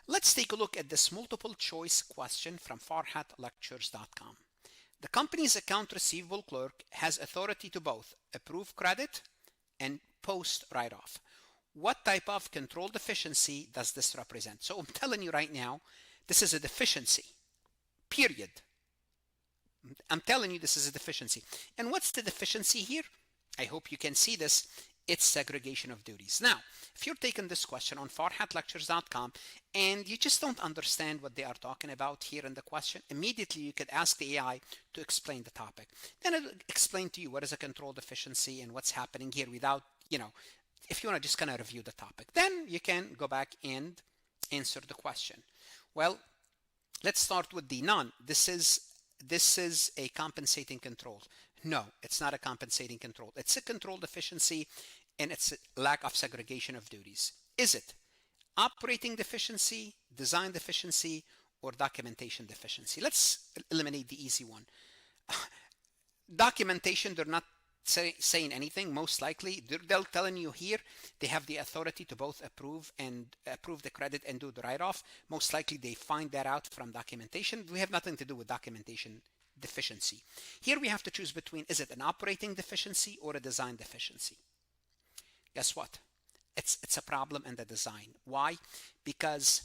Let's take a look at this multiple choice question from farhatlectures.com. The company's account receivable clerk has authority to both approve credit and post write-off. What type of control deficiency does this represent? So I'm telling you right now, this is a deficiency, period. I'm telling you this is a deficiency. And what's the deficiency here? I hope you can see this. It's segregation of duties. Now, if you're taking this question on farhatlectures.com and you just don't understand what they are talking about here in the question, immediately you could ask the AI to explain the topic. Then it'll explain to you what is a control deficiency and what's happening here without, if you want to just kind of review the topic. Then you can go back and answer the question. Well, let's start with the none. This is a compensating control. No, it's not a compensating control. It's a control deficiency and it's a lack of segregation of duties. Is it operating deficiency, design deficiency, or documentation deficiency? Let's eliminate the easy one. Documentation, they're not saying anything. Most likely, they're telling you here they have the authority to both approve the credit and do the write-off. Most likely, they find that out from documentation. We have nothing to do with documentation deficiency. Here we have to choose between, is it an operating deficiency or a design deficiency? Guess what? It's a problem in the design. Why? Because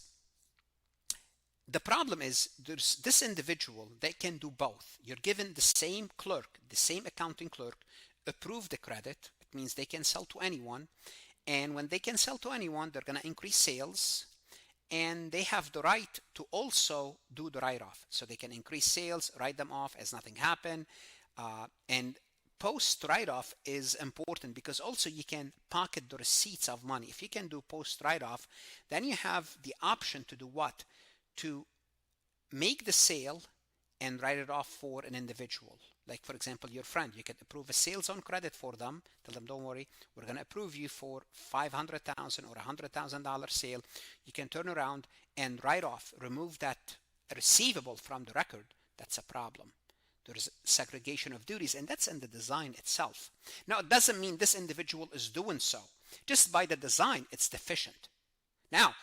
the problem is there's this individual that can do both. You're given the same clerk, the same accounting clerk, approve the credit. It means they can sell to anyone. And when they can sell to anyone, they're going to increase sales. And they have the right to also do the write-off. So they can increase sales, write them off as nothing happened. And post write-off is important because also you can pocket the receipts of money. If you can do post write-off, then you have the option to do what? To make the sale and write it off for an individual. Like, for example, your friend, you can approve a sales on credit for them. Tell them, don't worry, we're going to approve you for $500,000 or $100,000 sale. You can turn around and write off, remove that receivable from the record. That's a problem. There's segregation of duties, and that's in the design itself. Now, it doesn't mean this individual is doing so. Just by the design, it's deficient. Now,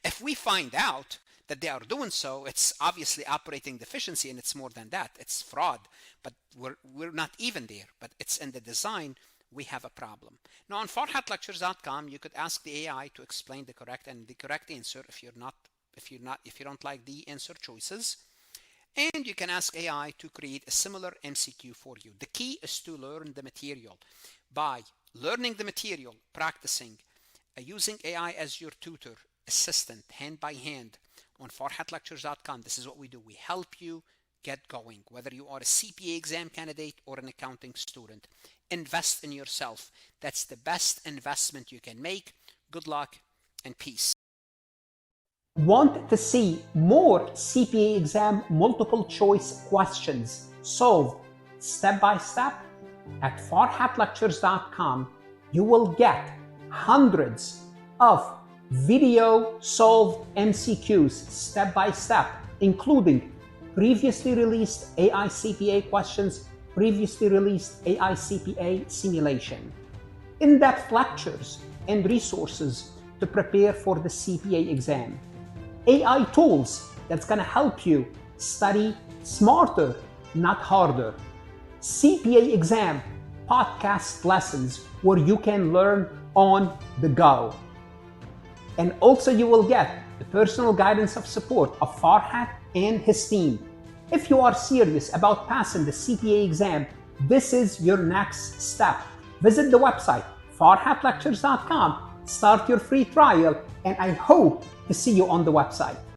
if we find out that they are doing so, it's obviously operating deficiency, and it's more than that. It's fraud, but we're not even there. But it's in the design, we have a problem. Now on farhatlectures.com, you could ask the AI to explain the correct answer if you don't like the answer choices. And you can ask AI to create a similar MCQ for you. The key is to learn the material. By learning the material, practicing, using AI as your tutor, assistant, hand by hand, on farhatlectures.com, this is what we do. We help you get going, whether you are a CPA exam candidate or an accounting student. Invest in yourself. That's the best investment you can make. Good luck and peace. Want to see more CPA exam multiple choice questions solved step by step? At farhatlectures.com, you will get hundreds of video solved MCQs step by step, including previously released AI CPA questions, previously released AI CPA simulation, in-depth lectures and resources to prepare for the CPA exam, AI tools that's going to help you study smarter, not harder, CPA exam podcast lessons where you can learn on the go. And also you will get the personal guidance of support of Farhat and his team. If you are serious about passing the CPA exam, this is your next step. Visit the website farhatlectures.com, start your free trial, and I hope to see you on the website.